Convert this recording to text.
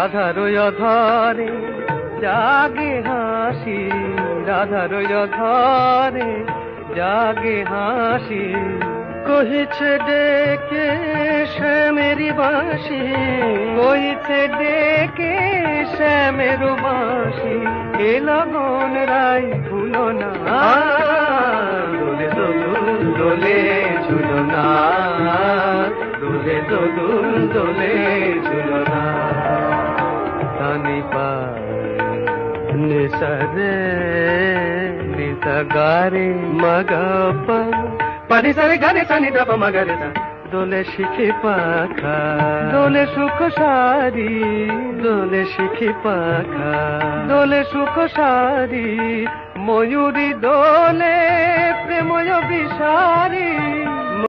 রাধার ধরে জাগে হাসি, রাধার ধরে জাগে হাসি। কহিছে ডেকে শ্যামের বাঁশি, কহিছে ডেকে শ্যামের বাঁশি। এ লগন রাই ভুলো না, দোলে দোদুল দোলে ঝুলো না, দোলে দোদুল দোলে ঝুলো না। তানি পা নিসা রে নিসা গারে মগা পা, পানি সারে গারে সানি দাপ মগরে সা। দোলে শিখি পাখা, দোলে সুখ সারি, দোলে শিখি পাখা, দোলে সুখ সারি। ময়ূরী দোলে প্রেময় বিসারি।